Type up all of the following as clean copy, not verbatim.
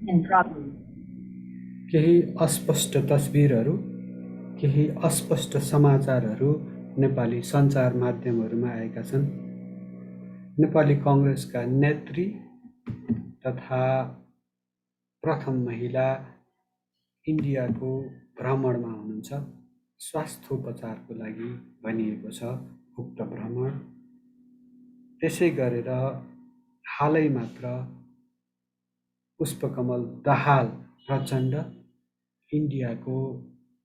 in progress. केही अस्पष्ट तस्बिरहरू, केही अस्पष्ट समाचारहरू नेपाली सञ्चार माध्यमहरूमा आएका छन्। नेपाली कङ्ग्रेसका नेत्री तथा प्रथम महिला इन्डियाको भ्रमणमा हुनुहुन्छ। स्वास्थ्योपचारको लागि भनिएको छ उक्त भ्रमण। त्यसै गरेर हालै मात्र पुष्पकमल दाहाल प्रचण्ड इन्डियाको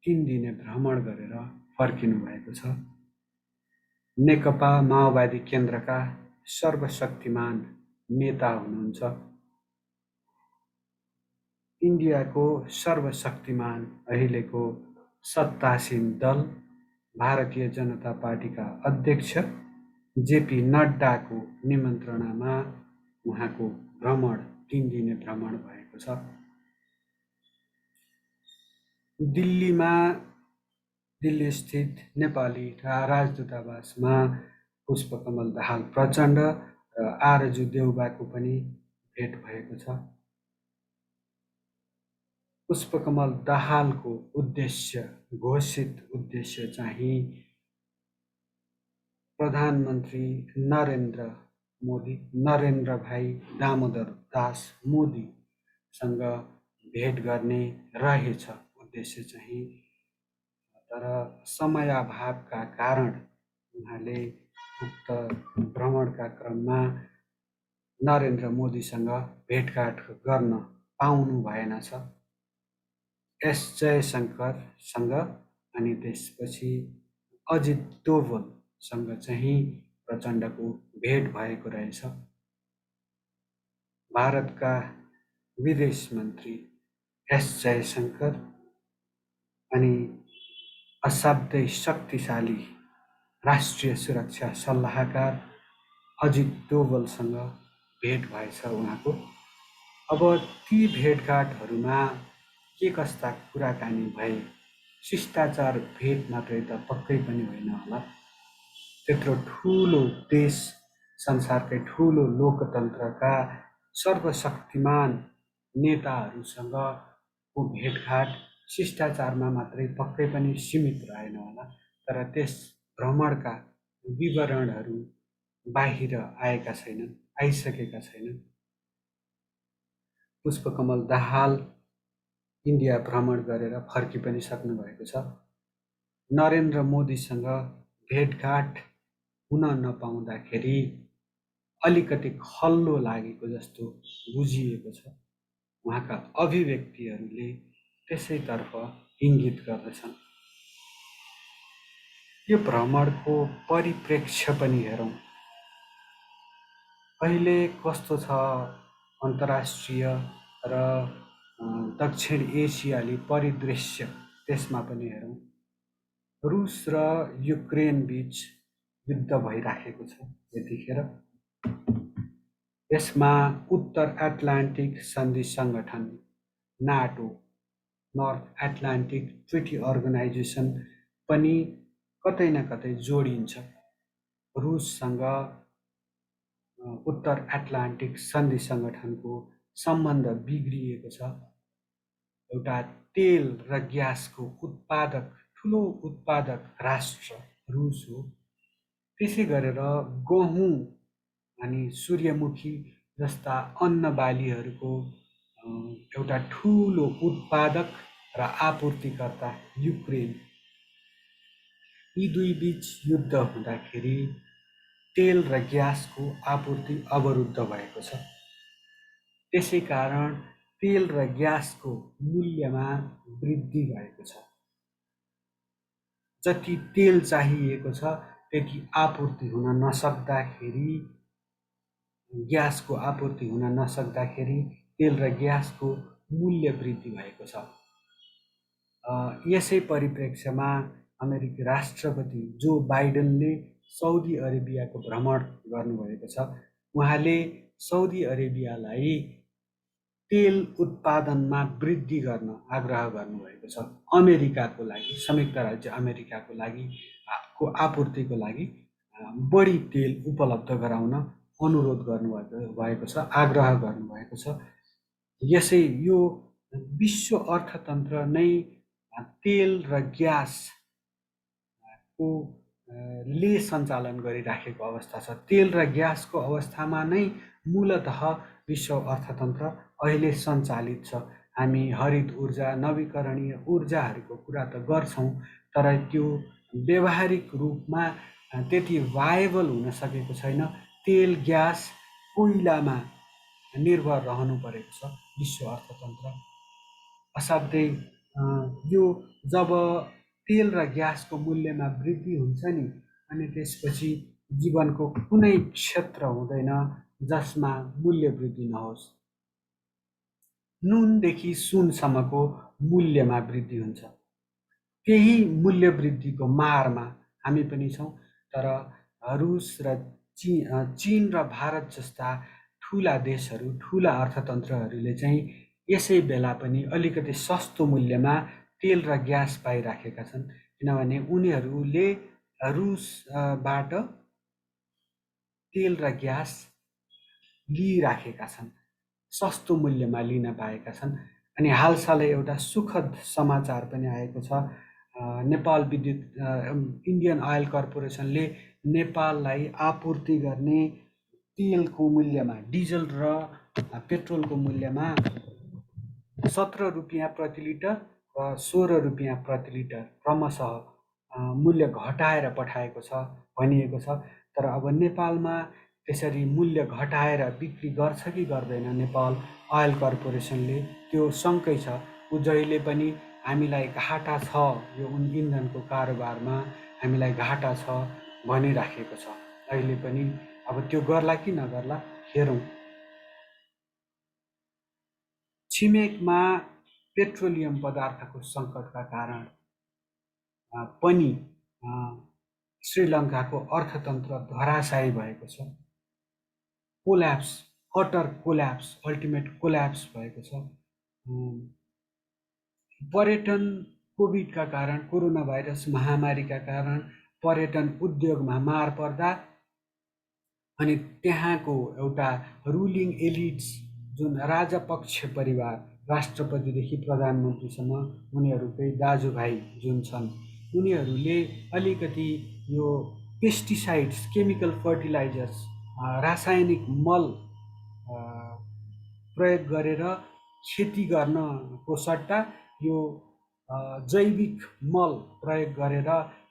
3 दिने भ्रमण गरेर फर्किनु भएको छ। नेकपा माओवादी केन्द्रका सर्वशक्तिमान नेता हुनुहुन्छ। इन्डियाको सर्वशक्तिमान अहिलेको सत्तासीन दल भारतीय जनता पार्टीका अध्यक्ष जेपी नड्डाको निमन्त्रणामा उहाँको भ्रमण 3 दिने भ्रमण भएको छ। दिल्लीमा दिल्लीस्थित नेपाली राजदूतावासमा पुष्पकमल दाहाल प्रचण्ड र आरजु देउबाको पनि भेट भएको छ। पुष्पकमल दाहालको घोषित उद्देश्य चाहिँ प्रधानमन्त्री नरेन्द्र भाइ दामोदर दास मोदीसँग भेट गर्ने रहेछ उद्देश्य चाहिँ। तर समयाभावका कारण उहाँले उक्त भ्रमणका क्रममा नरेन्द्र मोदीसँग भेटघाट गर्न पाउनु भएन छ। एस जयशङ्करसँग अनि त्यसपछि अजित डोवलसँग चाहिँ प्रचण्डको भेट भएको रहेछ। भारतका विदेश मन्त्री एस जयशङ्कर अनि असाध्यै शक्तिशाली राष्ट्रिय सुरक्षा सल्लाहकार अजित डोवलसँग भेट भएछ उहाँको। अब ती भेटघाटहरूमा के कस्ता कुराकानी भए, शिष्टाचार भेट मात्रै त पक्कै पनि होइन होला। त्यत्रो ठुलो देश, संसारकै ठुलो लोकतन्त्रका सर्वशक्तिमान नेताहरूसँगको भेटघाट शिष्टाचारमा मात्रै पक्कै पनि सीमित रहेन होला। तर त्यस भ्रमणका विवरणहरू बाहिर आइसकेका छैनन्। पुष्पकमल दाहाल इन्डिया भ्रमण गरेर फर्कि पनि सक्नु भएको छ। नरेन्द्र मोदीसँग भेटघाट हुन नपाउँदाखेरि अलिकति खल्लो लागेको जस्तो बुझिएको छ। उहाँका अभिव्यक्तिहरूले त्यसैतर्फ इङ्गित गर्दछन्। यो भ्रमणको परिप्रेक्ष्य पनि हेरौँ। अहिले कस्तो छ अन्तर्राष्ट्रिय र दक्षिण एसियाली परिदृश्य, त्यसमा पनि हेरौँ। रुस र युक्रेन बीच युद्ध भइराखेको छ यतिखेर। यसमा उत्तर एटलान्टिक सन्धि सङ्गठन NATO, north Atlantic treaty organization पनि कतै न कतै जोडिन्छ। रुससँग उत्तर एटलान्टिक सन्धि सङ्गठनको सम्बन्ध बिग्रिएको छ। एउटा तेल र ग्यासको ठुलो उत्पादक राष्ट्र रुस हो। त्यसै गरेर गहुँ अनि सूर्यमुखी जस्ता अन्न बालीहरूको एउटा ठुलो उत्पादक र आपूर्तिकर्ता युक्रेन। यी दुई बीच युद्ध हुँदाखेरि तेल र ग्यासको आपूर्ति अवरुद्ध भएको छ। त्यसै कारण तेल र ग्यासको मूल्यमा वृद्धि भएको छ। जति तेल चाहिएको छ त्यति आपूर्ति हुन नसक्दाखेरि, ग्यासको आपूर्ति हुन नसक्दाखेरि तेल र ग्यासको मूल्य वृद्धि भएको छ। यसै परिप्रेक्ष्यमा अमेरिकी राष्ट्रपति जो बाइडेनले साउदी अरेबियाको भ्रमण गर्नुभएको छ। उहाँले साउदी अरेबियालाई तेल उत्पादनमा वृद्धि गर्न आग्रह गर्नुभएको छ। अमेरिकाको लागि, संयुक्त राज्य अमेरिकाको लागि आपूर्तिको लागि बढी तेल उपलब्ध गराउन अनुरोध गर्नुभएको छ, आग्रह गर्नुभएको छ। यसै यो विश्व अर्थतन्त्र नै तेल र ग्यासको ले सञ्चालन गरिराखेको अवस्था छ। तेल र ग्यासको अवस्थामा नै मूलतः विश्व अर्थतन्त्र अहिले सञ्चालित छ। हामी हरित ऊर्जा, नवीकरणीय ऊर्जाहरूको कुरा त गर्छौँ, तर त्यो व्यावहारिक रूपमा त्यति भाएबल हुन सकेको छैन। तेल, ग्यास, कोइलामा निर्भर रहनु परेको छ विश्व अर्थतन्त्र। असाध्यै यो जब तेल र ग्यासको मूल्यमा वृद्धि हुन्छ नि, अनि त्यसपछि जीवनको कुनै क्षेत्र हुँदैन जसमा मूल्य वृद्धि नहोस्। नुनदेखि सुनसम्मको मूल्यमा वृद्धि हुन्छ। त्यही मूल्य वृद्धिको मारमा हामी पनि छौँ। तर रुस र चीन र भारत जस्ता ठुला देशहरू, ठुला अर्थतन्त्रहरूले चाहिँ यसै बेला पनि अलिकति सस्तो मूल्यमा तेल र ग्यास पाइराखेका छन्, किनभने उनीहरूले रुसबाट तेल र ग्यास लिइराखेका छन्, सस्तो मूल्यमा लिन पाएका छन्। अनि हालसालै एउटा सुखद समाचार पनि आएको छ। नेपाल विद्युत इन्डियन ऑयल कर्पोरेसनले नेपाललाई आपूर्ति गर्ने तेलको मूल्यमा, डिजल र पेट्रोलको मूल्यमा 17 रुपियाँ प्रति लिटर र 16 रुपियाँ प्रति लिटर क्रमशः मूल्य घटाएर पठाएको छ भनिएको छ। तर अब नेपालमा त्यसरी मूल्य घटाएर बिक्री गर्छ कि गर्दैन नेपाल ऑयल कर्पोरेसनले, त्यो शङ्कै छ। ऊ जहिले पनि हामीलाई घाटा छ, यो इन्धनको कारोबारमा हामीलाई घाटा छ भनिराखेको छ। अहिले पनि अब त्यो गर्ला कि नगर्ला हेरौँ। छिमेकमा पेट्रोलियम पदार्थको सङ्कटका कारण पनि श्रीलङ्काको अर्थतन्त्र धराशायी भएको छ। Collapse, utter collapse, ultimate collapse भएको छ। पर्यटन कोभिडका कारण, कोरोना भाइरस महामारीका कारण पर्यटन उद्योगमा मार पर्दा अनि त्यहाँको एउटा रुलिङ एलिट्स जुन राजपक्ष परिवार, राष्ट्रपतिदेखि प्रधानमन्त्रीसम्म उनीहरूकै दाजुभाइ जुन छन्, उनीहरूले अलिकति यो पेस्टिसाइड्स, केमिकल फर्टिलाइजर्स, रासायनिक मल प्रयोग गरेर खेती गर्नको सट्टा यो जैविक मल प्रयोग गरेर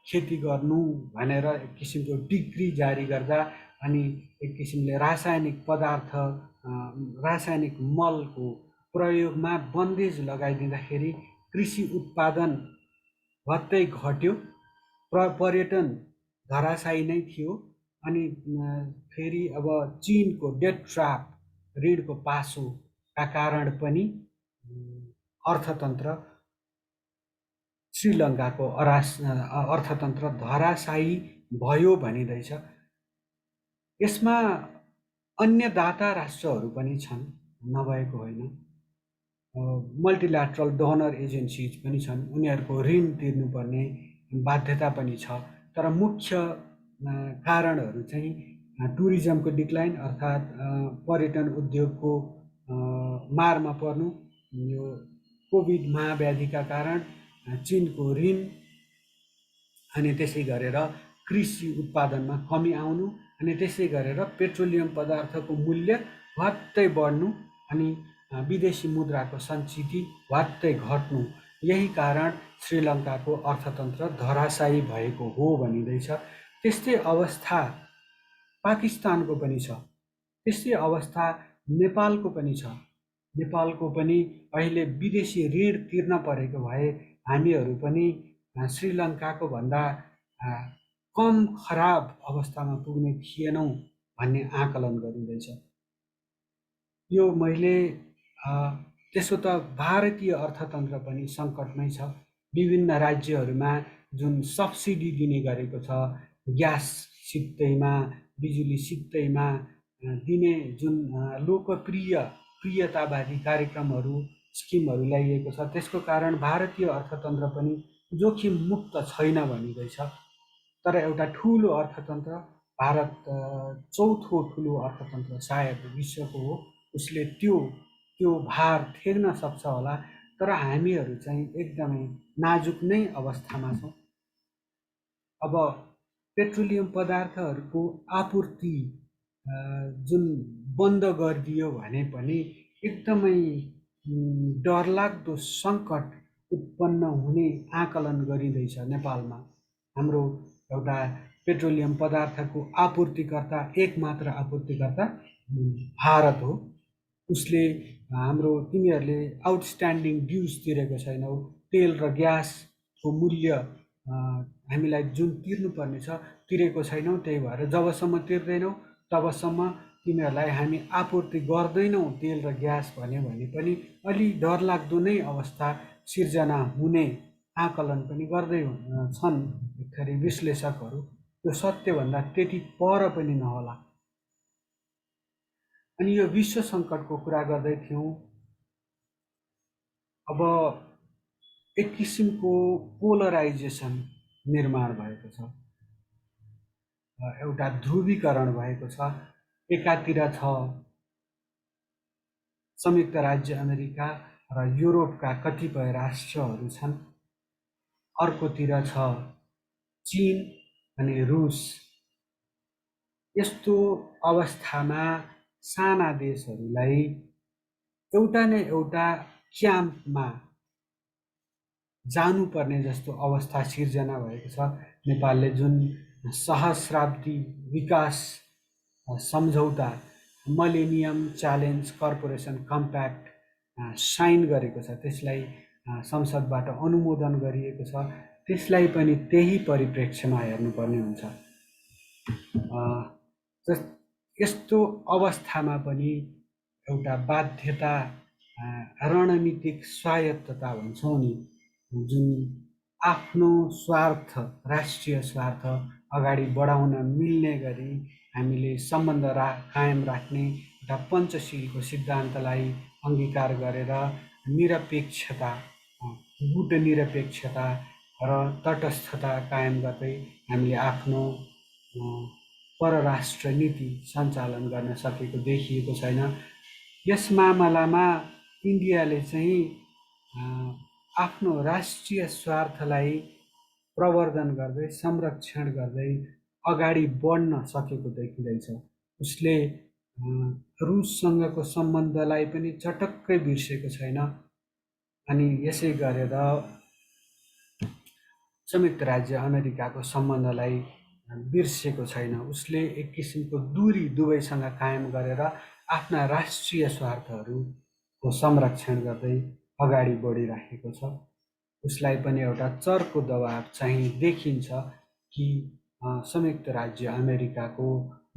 खेती गर्नु भनेर एक किसिमको डिक्री जारी गर्दा अनि एक किसिमले रासायनिक पदार्थ, रासायनिक मलको प्रयोगमा बन्देज लगाइदिँदाखेरि कृषि उत्पादन भत्तै घट्यो, पर्यटन धराशायी नै थियो। अनि फेरि अब चीनको डेट ट्र्याप, ऋणको पासोका कारण पनि अर्थतन्त्र, श्रीलङ्काको अर्थतन्त्र धराशायी भयो भनिँदैछ। यसमा अन्य दाता राष्ट्रहरू पनि छन्, नभएको होइन। मल्टिल्याटरल डोनर एजेन्सिज पनि छन्, उनीहरूको ऋण तिर्नुपर्ने बाध्यता पनि छ। तर मुख्य कारणहरू चाहिँ टुरिज्मको डिक्लाइन, अर्थात् पर्यटन उद्योगको मारमा पर्नु, यो कोभिड महाव्याधिका कारण चीनको ऋण, अनि त्यसै गरेर कृषि उत्पादनमा कमी आउनु, अनि त्यसै गरेर पेट्रोलियम पदार्थको मूल्य भत्तै बढ्नु, अनि विदेशी मुद्राको सञ्चिति भत्तै घट्नु। यही कारण श्रीलङ्काको अर्थतन्त्र धराशायी भएको हो भनिँदैछ। त्यस्तै अवस्था पाकिस्तानको पनि छ, त्यस्तै अवस्था नेपालको पनि छ। नेपालको पनि अहिले विदेशी ऋण तिर्न परेको भए हामीहरू पनि श्रीलङ्काको भन्दा कम खराब अवस्थामा पुग्ने थिएनौँ भन्ने आकलन गरिँदैछ। यो मैले त्यसो त भारतीय अर्थतन्त्र पनि सङ्कटमै छ। विभिन्न राज्यहरूमा जुन सब्सिडी दिने गरेको छ, ग्यास सित्तैमा, बिजुली सित्तैमा दिने जुन प्रियतावादी कार्यक्रमहरू, स्किमहरू ल्याइएको छ, त्यसको कारण भारतीय अर्थतन्त्र पनि जोखिम मुक्त छैन भनिँदैछ। तर एउटा ठुलो अर्थतन्त्र, भारत चौथो ठुलो अर्थतन्त्र सायद विश्वको हो, उसले त्यो त्यो भार थेग्न सक्छ होला, तर हामीहरू चाहिँ एकदमै नाजुक नै अवस्थामा छौँ। अब पेट्रोलियम पदार्थहरूको आपूर्ति जुन बन्द गरिदियो भने पनि एकदमै डरलाग्दो सङ्कट उत्पन्न हुने आकलन गरिँदैछ नेपालमा। हाम्रो एउटा पेट्रोलियम पदार्थको आपूर्तिकर्ता, एकमात्र आपूर्तिकर्ता भारत हो। उसले हाम्रो तिमीहरूले आउटस्ट्यान्डिङ ड्युज तिरेको छैनौ, तेल र ग्यासको मूल्य हामीलाई जुन तिर्नुपर्ने छ तिरेको छैनौ। त्यही भएर जबसम्म तिर्दैनौ तबसम्म तिमीहरूलाई हामी आपूर्ति गर्दैनौँ तेल र ग्यास भन्यो भने पनि अलि डरलाग्दो नै अवस्था सिर्जना हुने आकलन पनि गर्दै छन् एक थरी विश्लेषकहरू। त्यो सत्यभन्दा त्यति पर पनि नहोला। अनि यो विश्व सङ्कटको कुरा गर्दै थियौँ। अब एक किसिमको पोलराइजेसन निर्माण भएको छ, एउटा ध्रुवीकरण भएको छ। एकातिर छ संयुक्त राज्य अमेरिका र युरोपका कतिपय राष्ट्रहरू छन्, अर्कोतिर छ चीन अनि रुस। यस्तो अवस्थामा साना देशहरूलाई एउटा न एउटा क्याम्पमा जानुपर्ने जस्तो अवस्था सिर्जना भएको छ। नेपालले जुन सहस्राब्दी विकास सम्झौता, millennium challenge corporation compact sign गरेको छ, त्यसलाई संसदबाट अनुमोदन गरिएको छ, त्यसलाई पनि त्यही परिप्रेक्ष्यमा हेर्नुपर्ने हुन्छ। यस्तो अवस्थामा पनि एउटा बाध्यता, रणनीतिक स्वायत्तता भन्छौँ नि, जुन आफ्नो स्वार्थ, राष्ट्रिय स्वार्थ अगाडि बढाउन मिल्ने गरी हामीले सम्बन्ध कायम राख्ने एउटा पञ्चशीलको सिद्धान्तलाई अङ्गीकार गरेर निरपेक्षता, गुटनिरपेक्षता र तटस्थता कायम गर्दै हामीले आफ्नो परराष्ट्र नीति सञ्चालन गर्न सकेको देखिएको छैन। यस मामलामा इन्डियाले चाहिँ आफ्नो राष्ट्रिय स्वार्थलाई प्रवर्धन गर्दै, संरक्षण गर्दै अगाडि बढ्न सकेको देखिँदैछ। उसले रुससँगको सम्बन्धलाई पनि चटक्कै बिर्सेको छैन। अनि यसै गरेर संयुक्त राज्य अमेरिकाको सम्बन्धलाई बिर्सेको छैन। उसले एक किसिमको दूरी दुवैसँग कायम गरेर आफ्ना राष्ट्रिय स्वार्थहरूको संरक्षण गर्दै अगाडि बढिराखेको छ। उसलाई पनि एउटा चर्को दबाब चाहिँ देखिन्छ कि संयुक्त राज्य अमेरिकाको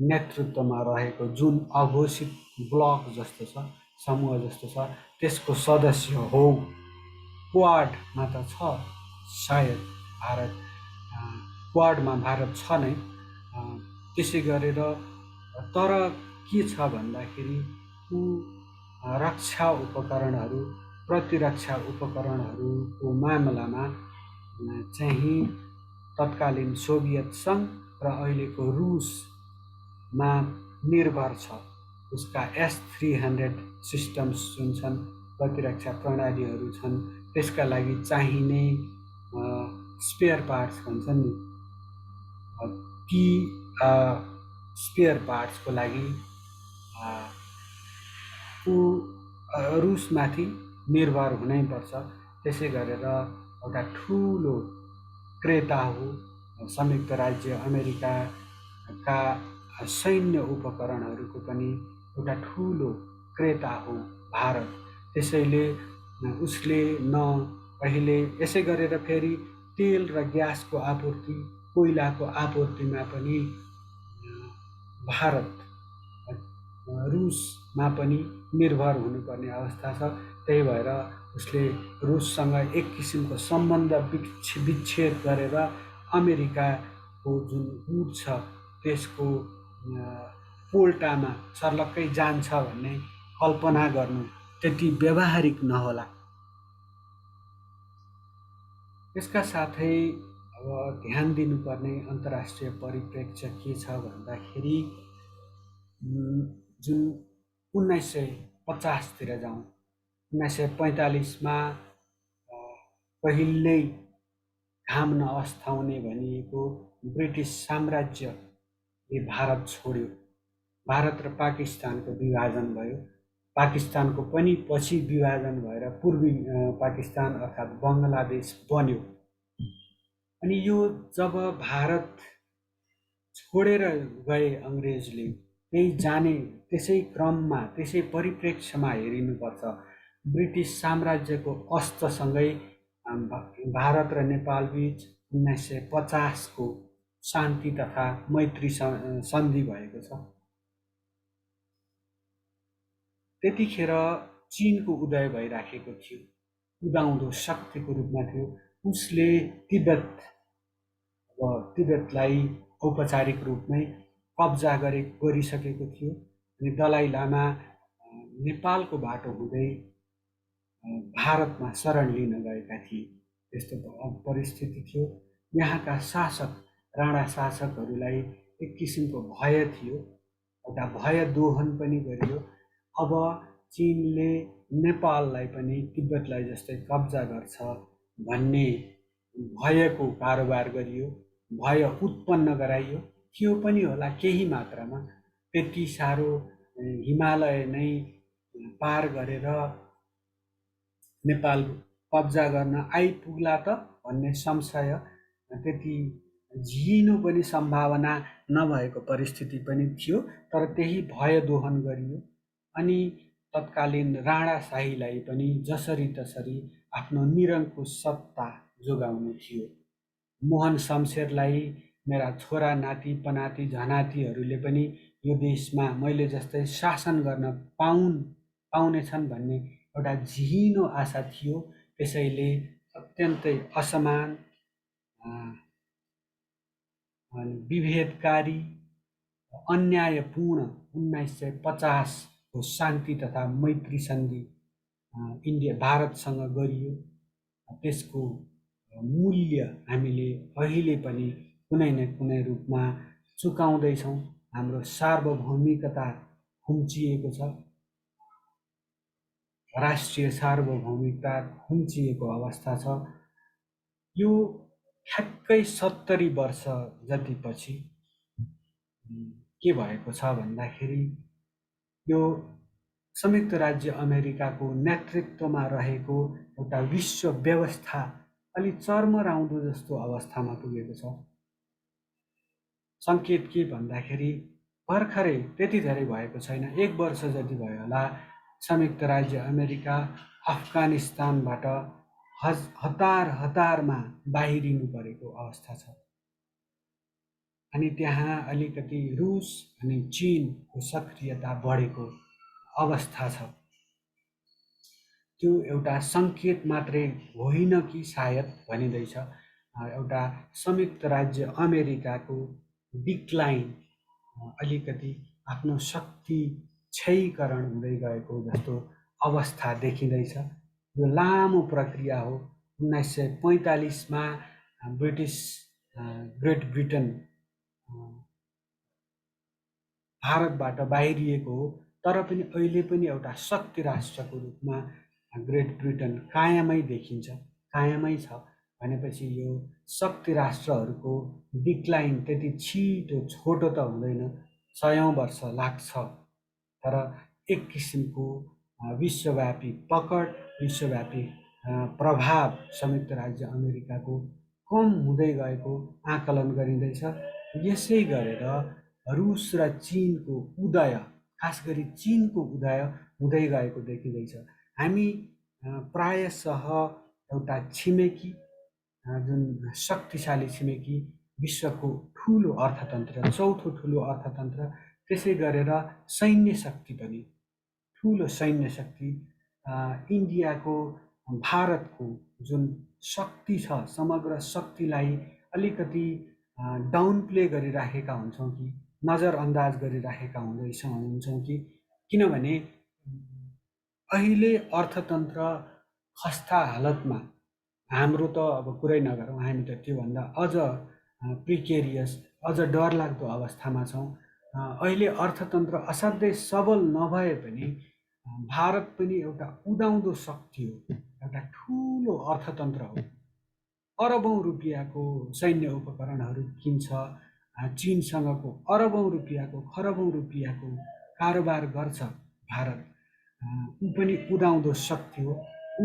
नेतृत्वमा रहेको जुन अघोषित ब्लक जस्तो छ, समूह जस्तो छ, त्यसको सदस्य हो। क्वाडमा त छ सायद भारत, क्वाडमा भारत छ नै। त्यसै गरेर तर के छ भन्दाखेरि रक्षा उपकरणहरू, प्रतिरक्षा उपकरणहरूको मामलामा चाहिँ तत्कालीन सोभियत सङ्घ र अहिलेको रुसमा निर्भर छ। उसका S-300 सिस्टम्स जुन छन्, प्रतिरक्षा प्रणालीहरू छन्, त्यसका लागि चाहिने स्पेयर पार्ट्स भन्छन् नि, ती स्पेयर पार्ट्सको लागि रुसमाथि निर्भर हुनैपर्छ। त्यसै गरेर एउटा ठुलो क्रेता हो संयुक्त राज्य अमेरिकाका सैन्य उपकरणहरूको पनि एउटा ठुलो क्रेता हो भारत। त्यसैले उसले न अहिले, यसै गरेर फेरि तेल र ग्यासको आपूर्ति, कोइलाको आपूर्तिमा पनि भारत रुसमा पनि निर्भर हुनुपर्ने अवस्था छ। त्यही भएर उसले रुससँग एक किसिमको सम्बन्ध विच्छेद गरेर अमेरिकाको जुन गुट छ त्यसको पोल्टामा सर्लक्कै जान्छ भन्ने कल्पना गर्नु त्यति व्यावहारिक नहोला। यसका साथै अब ध्यान दिनुपर्ने अन्तर्राष्ट्रिय परिप्रेक्ष्य के छ भन्दाखेरि जुन 1950तिर जाउँ। 1945मा पहिल्यै घाम नअस्ताउने भनिएको ब्रिटिस साम्राज्यले भारत छोड्यो। भारत र पाकिस्तानको विभाजन भयो। पाकिस्तानको पनि पछि विभाजन भएर पूर्वी पाकिस्तान अर्थात् बङ्गलादेश बन्यो। अनि यो जब भारत छोडेर गए अङ्ग्रेजले, त्यही जाने त्यसै क्रममा त्यसै परिप्रेक्ष्यमा हेरिनुपर्छ। ब्रिटिस साम्राज्यको अस्तसँगै भारत र नेपालबीच 1950को शान्ति तथा मैत्री सन्धि भएको छ। त्यतिखेर चीनको उदय भइराखेको थियो, उदाउँदो शक्तिको रूपमा थियो। उसले तिब्बतलाई औपचारिक रूपमै कब्जा गरिसकेको थियो। अनि दलाई लामा नेपालको बाटो हुँदै भारतमा शरण लिन गएका थिए। त्यस्तो परिस्थिति थियो। यहाँका शासक राणा शासकहरूलाई एक किसिमको भय थियो, एउटा भय दोहन पनि गरियो। अब चीनले नेपाललाई पनि तिब्बतलाई जस्तै कब्जा गर्छ भन्ने भयको कारोबार गरियो, भय उत्पन्न गराइयो। थियो पनि होला केही मात्रामा। त्यति साह्रो हिमालय नै पार गरेर नेपाल कब्जा गर्न आइपुग्ला त भन्ने संशय, त्यति झिनो पनि सम्भावना नभएको परिस्थिति पनि थियो। तर त्यही भय दोहन गरियो। अनि तत्कालीन राणाशाहीलाई पनि जसरी तसरी आफ्नो निरङ्कुश सत्ता जोगाउनु थियो। मोहन शमशेरलाई मेरा छोरा नाति पनाति झनातीहरूले पनि यो देशमा मैले जस्तै शासन गर्न पाउनेछन् भन्ने एउटा झिनो आशा थियो। त्यसैले अत्यन्तै असमान, विभेदकारी, अन्यायपूर्ण 1950को शान्ति तथा मैत्री सन्धि भारतसँग गरियो। त्यसको मूल्य हामीले अहिले पनि कुनै न कुनै रूपमा चुकाउँदैछौँ। हाम्रो सार्वभौमिकता खुम्चिएको छ, राष्ट्रिय सार्वभौमिकता खुम्चिएको अवस्था छ। यो ठ्याक्कै 70 वर्ष जतिपछि के भएको छ भन्दाखेरि यो संयुक्त राज्य अमेरिकाको नेतृत्वमा रहेको एउटा विश्व व्यवस्था अलि चर्मराउँदो जस्तो अवस्थामा पुगेको छ। सङ्केत के भन्दाखेरि भर्खरै त्यति धेरै भएको छैन, 1 वर्ष जति भयो होला, संयुक्त राज्य अमेरिका अफगानिस्तानबाट हतारमा बाहिरिनु परेको अवस्था छ। अनि त्यहाँ अलिकति रुस अनि चीनको सक्रियता बढेको अवस्था छ। त्यो एउटा सङ्केत मात्रै होइन कि सायद भनिँदैछ एउटा संयुक्त राज्य अमेरिकाको डिक्लाइन, अलिकति आफ्नो शक्ति क्षयीकरण हुँदै गएको जस्तो अवस्था देखिँदैछ। यो लामो प्रक्रिया हो। 1945मा ग्रेट ब्रिटेन भारतबाट बाहिरिएको हो, तर पनि अहिले पनि एउटा शक्ति राष्ट्रको रूपमा ग्रेट ब्रिटेन कायमै देखिन्छ, कायमै छ। भनेपछि यो शक्ति राष्ट्रहरूको डिक्लाइन त्यति छिटो छोटो त हुँदैन, 100औं वर्ष लाग्छ। तर एक किसिमको विश्वव्यापी पकड, विश्वव्यापी प्रभाव संयुक्त राज्य अमेरिकाको कम हुँदै गएको आकलन गरिँदैछ। यसै गरेर रुस र चीनको उदय, खास गरी चीनको उदय हुँदै गएको देखिँदैछ। हामी प्रायशः एउटा छिमेकी, जुन शक्तिशाली छिमेकी, विश्वको ठुलो अर्थतन्त्र, चौथो ठुलो अर्थतन्त्र, त्यसै गरेर सैन्य शक्ति पनि ठुलो सैन्य शक्ति, इन्डियाको, भारतको जुन शक्ति छ, समग्र शक्तिलाई अलिकति डाउन प्ले गरिराखेका हुन्छौँ कि नजरअन्दाज गरिराखेका हुन्छौँ कि, किनभने अहिले अर्थतन्त्र खस्ता हालतमा, हाम्रो त अब कुरै नगरौँ, हामी त त्योभन्दा अझ प्रिकेरियस, अझ डरलाग्दो अवस्थामा छौँ। अहिले अर्थतन्त्र असाध्यै सबल नभए पनि भारत पनि एउटा उदाउँदो शक्ति हो, एउटा ठुलो अर्थतन्त्र हो। अरबौँ रुपियाँको सैन्य उपकरणहरू किन्छ, चिनसँगको अरबौँ रुपियाँको खरबौँ रुपियाँको कारोबार गर्छ भारत। ऊ पनि उदाउँदो शक्ति हो। ऊ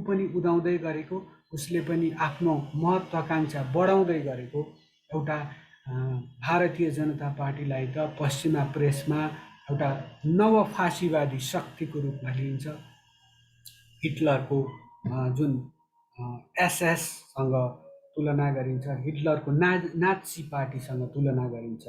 पनि उदाउँदै गरेको, उसले पनि आफ्नो महत्त्वाकाङ्क्षा बढाउँदै गरेको एउटा भारतीय जनता पार्टीलाई त पश्चिमा प्रेसमा एउटा नवफासीवादी शक्तिको रूपमा लिइन्छ। हिटलरको जुन एसएससँग तुलना गरिन्छ, हिटलरको नाजी पार्टीसँग तुलना गरिन्छ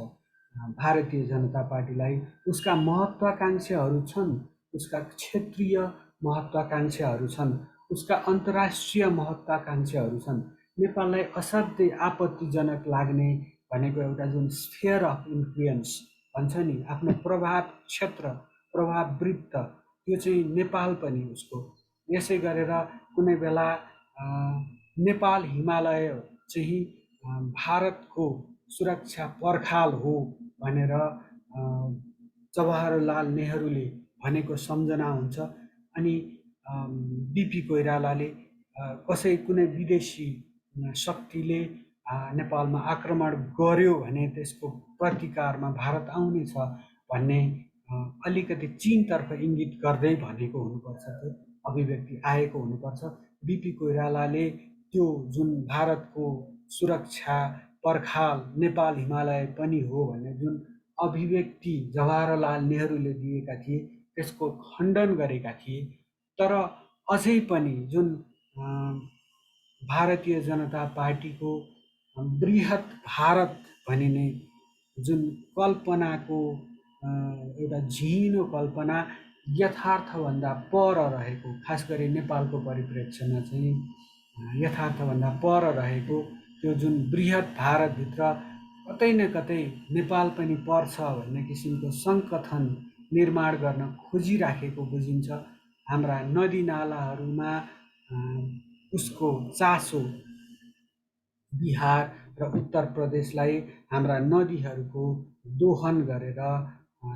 भारतीय जनता पार्टीलाई। उसका महत्त्वाकाङ्क्षाहरू छन्, उसका क्षेत्रीय महत्त्वाकाङ्क्षाहरू छन्, उसका अन्तर्राष्ट्रिय महत्त्वाकाङ्क्षाहरू छन्। नेपाललाई असाध्यै आपत्तिजनक लाग्ने भनेको एउटा जुन स्फियर अफ इन्फ्लुएन्स भन्छ नि, आफ्नो प्रभाव क्षेत्र, प्रभाव वृत्त, त्यो चाहिँ नेपाल पनि उसको। यसै गरेर कुनै बेला नेपाल हिमालय चाहिँ भारतको सुरक्षा पर्खाल हो भनेर जवाहरलाल नेहरूले भनेको सम्झना हुन्छ। अनि बिपी कोइरालाले कुनै विदेशी शक्तिले नेपालमा आक्रमण गर्यो भने त्यसको प्रतिकारमा भारत आउनेछ भन्ने अलिकति चीनतर्फ इङ्गित गर्दै भनेको हुनुपर्छ, त्यो अभिव्यक्ति आएको हुनुपर्छ। बिपी कोइरालाले त्यो जुन भारतको सुरक्षा पर्खाल नेपाल हिमालय पनि हो भन्ने जुन अभिव्यक्ति जवाहरलाल नेहरूले दिएका थिए त्यसको खण्डन गरेका थिए। तर अझै पनि जुन भारतीय जनता पार्टीको बृहत भारत भनिने जुन कल्पनाको एउटा झिनो कल्पना यथार्थभन्दा पर रहेको, खास गरी नेपालको परिप्रेक्ष्यमा चाहिँ यथार्थभन्दा पर रहेको त्यो जुन बृहत भारतभित्र कतै न कतै नेपाल पनि पर्छ भन्ने किसिमको सङ्कथन निर्माण गर्न खोजिराखेको बुझिन्छ। हाम्रा नदीनालाहरूमा उसको चासो, बिहार र उत्तर प्रदेशलाई हाम्रा नदीहरूको दोहन गरेर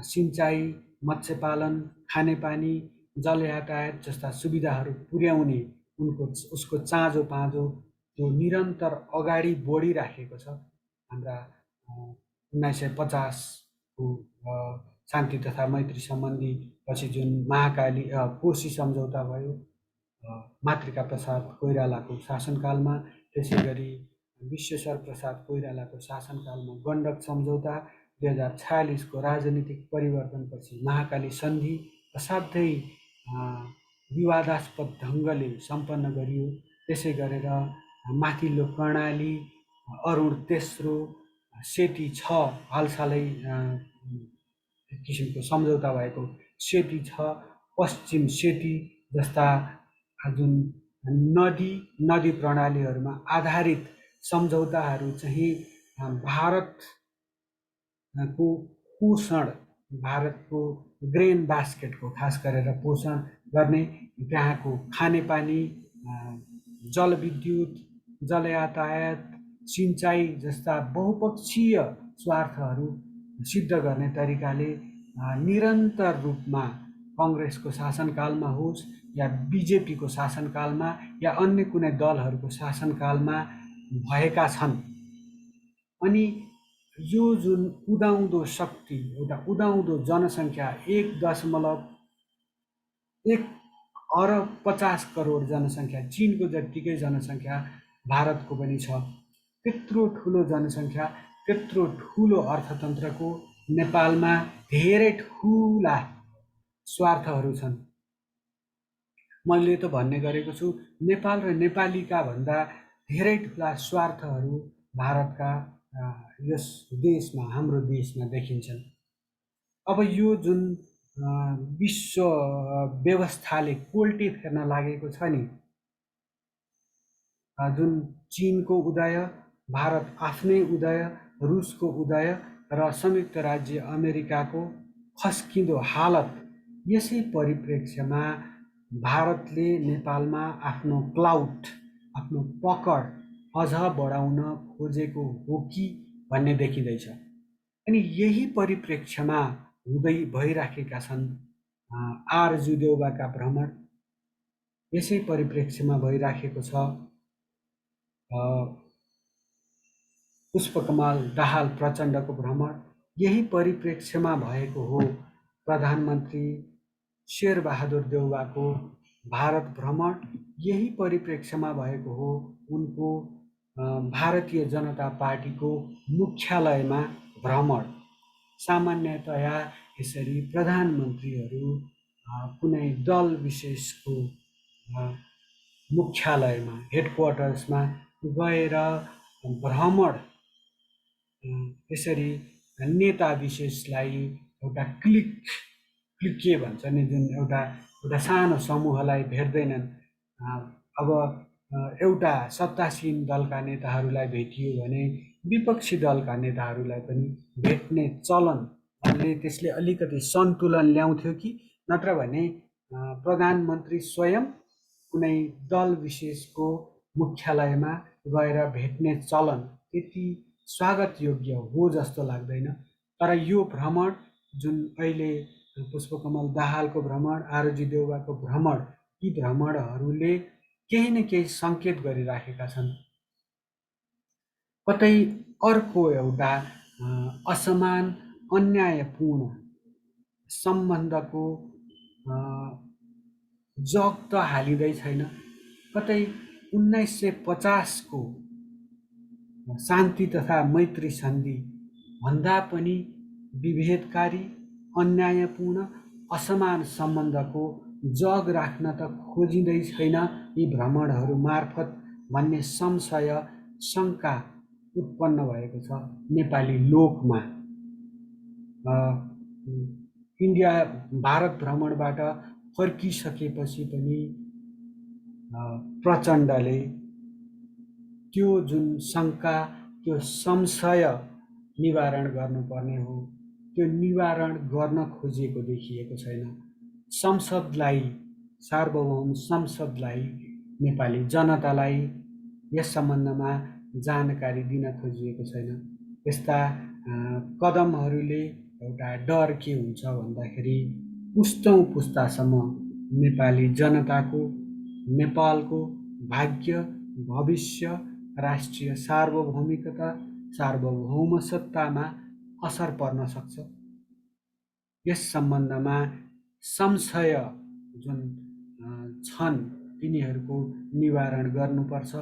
सिँचाइ, मत्स्यपालन, खानेपानी, जल यातायात जस्ता सुविधाहरू पुर्याउने उसको चाँजो पाँजो त्यो निरन्तर अगाडि बढिराखेको छ। हाम्रा 1950को शान्ति तथा मैत्री सम्बन्धी पछि जुन महाकाली कोशी सम्झौता भयो मातृका प्रसाद कोइरालाको शासनकालमा, त्यसै गरी विश्वेश्वर प्रसाद कोइरालाको शासनकालमा गण्डक सम्झौता, 2046को राजनीतिक परिवर्तनपछि महाकाली सन्धि असाध्यै विवादास्पद ढङ्गले सम्पन्न गरियो। त्यसै गरेर माथिल्लो कर्णाली, अरुण तेस्रो, सेती 6 हालसालै किसिमको सम्झौता भएको सेती 6, पश्चिम सेती जस्ता जुन नदी प्रणालीहरूमा आधारित सम्झौताहरू चाहिँ भारतको पोषण, भारतको ग्रेन बास्केटको खास गरेर पोषण गर्ने, त्यहाँको खानेपानी, जलविद्युत, जल यातायात, सिँचाइ जस्ता बहुपक्षीय स्वार्थहरू सिद्ध गर्ने तरिकाले निरन्तर रूपमा कङ्ग्रेसको शासनकालमा होस् या बिजेपीको शासनकालमा या अन्य कुनै दलहरूको शासनकालमा भएका छन्। अनि यो जुन उदाउँदो शक्ति, एउटा उदाउँदो जनसङ्ख्या, 1.1 अरब 50 करोड जनसङ्ख्या, चीनको जत्तिकै जनसङ्ख्या भारतको पनि छ। त्यत्रो ठुलो जनसङ्ख्या, त्यत्रो ठुलो अर्थतन्त्रको नेपालमा धेरै ठुला स्वार्थहरू छन्। मैले त भन्ने गरेको छु, नेपाल र नेपालीका भन्दा धेरै ठुला स्वार्थहरू भारतका यस देशमा, हाम्रो देशमा देखिन्छन्। अब यो जुन विश्व व्यवस्थाले कोल्टे फेर्न लागेको छ नि, जुन चीनको उदय, भारत आफ्नै उदय, रुसको उदय र संयुक्त राज्य अमेरिकाको खस्किँदो हालत, यसै परिप्रेक्ष्यमा भारतले नेपालमा आफ्नो क्लाउट, आफ्नो पकड अझ बढाउन खोजेको हो कि भन्ने देखिँदैछ। अनि यही परिप्रेक्ष्यमा भइराखेका छन् आरजु देउवाका भ्रमण यसै परिप्रेक्ष्यमा भइराखेको छ। पुष्पकमल दाहाल प्रचण्डको भ्रमण यही परिप्रेक्ष्यमा भएको हो। प्रधानमन्त्री शेरबहादुर देउवाको भारत भ्रमण यही परिप्रेक्ष्यमा भएको हो। उनको भारतीय जनता पार्टीको मुख्यालयमा भ्रमण। सामान्यतया यसरी प्रधानमन्त्रीहरू कुनै दल विशेषको मुख्यालयमा हेडक्वार्टर्समा गएर भ्रमण यसरी नेता विशेषलाई एउटा क्लिके भन्छ नि, जुन एउटा सानो समूहलाई भेट्दैनन्। अब एउटा सत्तासीन दलका नेताहरूलाई भेटियो भने विपक्षी दलका नेताहरूलाई पनि भेट्ने चलनले त्यसले अलिकति सन्तुलन ल्याउँथ्यो कि नत्र भने प्रधानमन्त्री स्वयं कुनै दल विशेषको मुख्यालयमा गएर भेट्ने चलन त्यति स्वागत योग्य हो जस्तो लाग्दैन। तर यो भ्रमण जुन अहिले पुष्पकमल दाहालको भ्रमण, आरजी देउवाको भ्रमण, यी भ्रमणहरूले केही न केही सङ्केत गरिराखेका छन्। कतै अर्को एउटा असमान अन्यायपूर्ण सम्बन्धको जग त हालिँदै छैन। कतै 1950 को शान्ति तथा मैत्री सन्धि भन्दा पनि विभेदकारी, अन्यायपूर्ण, असमान सम्बन्धको जग राख्न त खोजिँदै छैन यी भ्रमणहरू मार्फत भन्ने संशय, शङ्का उत्पन्न भएको छ नेपाली लोकमा। इन्डिया भारत भ्रमणबाट फर्किसकेपछि पनि प्रचण्डले त्यो जुन शङ्का, त्यो संशय निवारण गर्नुपर्ने हो, त्यो निवारण गर्न खोजिएको देखिएको छैन। संसदलाई, सार्वभौम संसदलाई, नेपाली जनतालाई यस सम्बन्धमा जानकारी दिन खोजिएको छैन। यस्ता कदमहरूले एउटा डर के हुन्छ भन्दाखेरि पुस्तौँ पुस्तासम्म नेपाली जनताको, नेपालको भाग्य, भविष्य, राष्ट्रिय सार्वभौमिकता, सार्वभौम सत्तामा असर पर्न सक्छ। यस सम्बन्धमा संशय जुन छन् तिनीहरूको निवारण गर्नुपर्छ।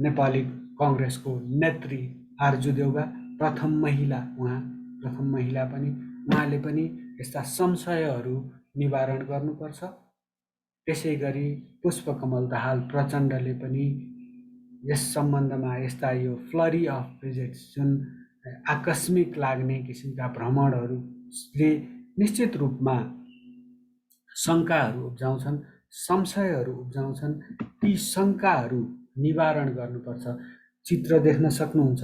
नेपाली कङ्ग्रेसको नेत्री आरजु देउवा प्रथम महिला पनि, उहाँले पनि यस्ता संशयहरू निवारण गर्नुपर्छ। त्यसै गरी पुष्पकमल दाहाल प्रचण्डले पनि यस सम्बन्धमा यस्ता यो फ्लरी अफ भिजिट्स जुन आकस्मिक लाग्ने किसिमका भ्रमणहरूले निश्चित रूपमा शङ्काहरू उब्जाउँछन्, संशयहरू उब्जाउँछन्। ती शङ्काहरू निवारण गर्नुपर्छ। चित्र देख्न सक्नुहुन्छ,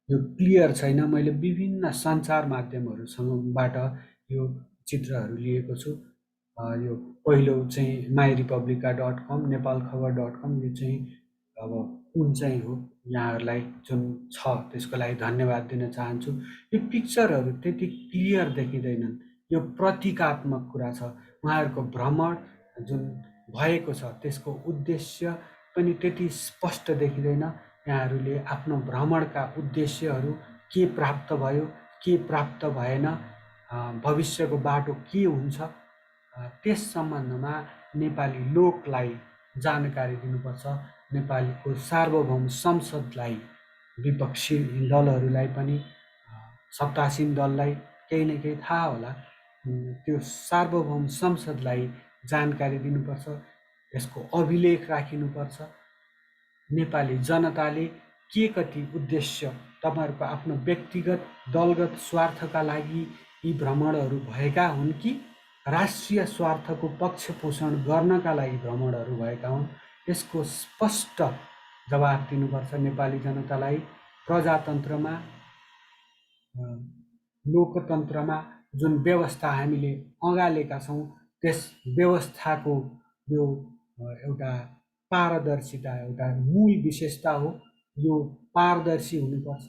यो क्लियर छैन। मैले विभिन्न सञ्चार माध्यमहरूसँगबाट यो चित्रहरू लिएको छु। यो पहिलो चाहिँ myrepublica.com, nepalkhabar.com, यो चाहिँ अब कुन चाहिँ हो यहाँहरूलाई जुन छ त्यसको लागि धन्यवाद दिन चाहन्छु। यो पिक्चरहरू त्यति क्लियर देखिँदैनन्, यो प्रतीकात्मक कुरा छ। उहाँहरूको भ्रमण जुन भएको छ त्यसको उद्देश्य पनि त्यति स्पष्ट देखिँदैन। यहाँहरूले आफ्नो भ्रमणका उद्देश्यहरू के प्राप्त भयो, के प्राप्त भएन, भविष्यको बाटो के हुन्छ, त्यस सम्बन्धमा नेपाली लोकलाई जानकारी दिनुपर्छ। नेपालीको सार्वभौम संसदलाई, विपक्षी दलहरूलाई पनि, सत्तासीन दललाई केही न केही थाहा होला, त्यो सार्वभौम संसदलाई जानकारी दिनुपर्छ। यसको अभिलेख राखिनुपर्छ। नेपाली जनताले के कति उद्देश्य, तपाईँहरूको आफ्नो व्यक्तिगत दलगत स्वार्थका लागि यी भ्रमणहरू भएका हुन् कि राष्ट्रिय स्वार्थको पक्ष पोषण गर्नका लागि भ्रमणहरू भएका हुन्, यसको स्पष्ट जवाफ दिनुपर्छ नेपाली जनतालाई। प्रजातन्त्रमा, लोकतन्त्रमा जुन व्यवस्था हामीले अँगालेका छौँ त्यस व्यवस्थाको यो एउटा पारदर्शिता, एउटा मूल विशेषता हो। यो पारदर्शी हुनुपर्छ।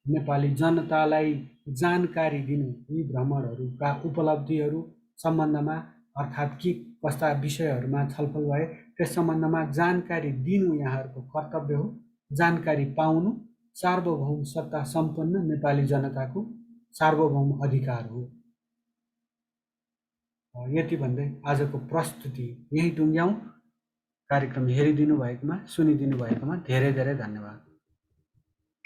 नेपाली जनतालाई जानकारी दिनु यी भ्रमणहरूका उपलब्धिहरू सम्बन्धमा, अर्थात् के कस्ता विषयहरूमा छलफल भए त्यस सम्बन्धमा जानकारी दिनु यहाँहरूको कर्तव्य हो। जानकारी पाउनु सार्वभौम सत्ता सम्पन्न नेपाली जनताको सार्वभौम अधिकार हो। यति भन्दै आजको प्रस्तुति यही टुङ्ग्याउँ। कार्यक्रम हेरिदिनु भएकोमा, सुनिदिनु भएकोमा धेरै धेरै धन्यवाद।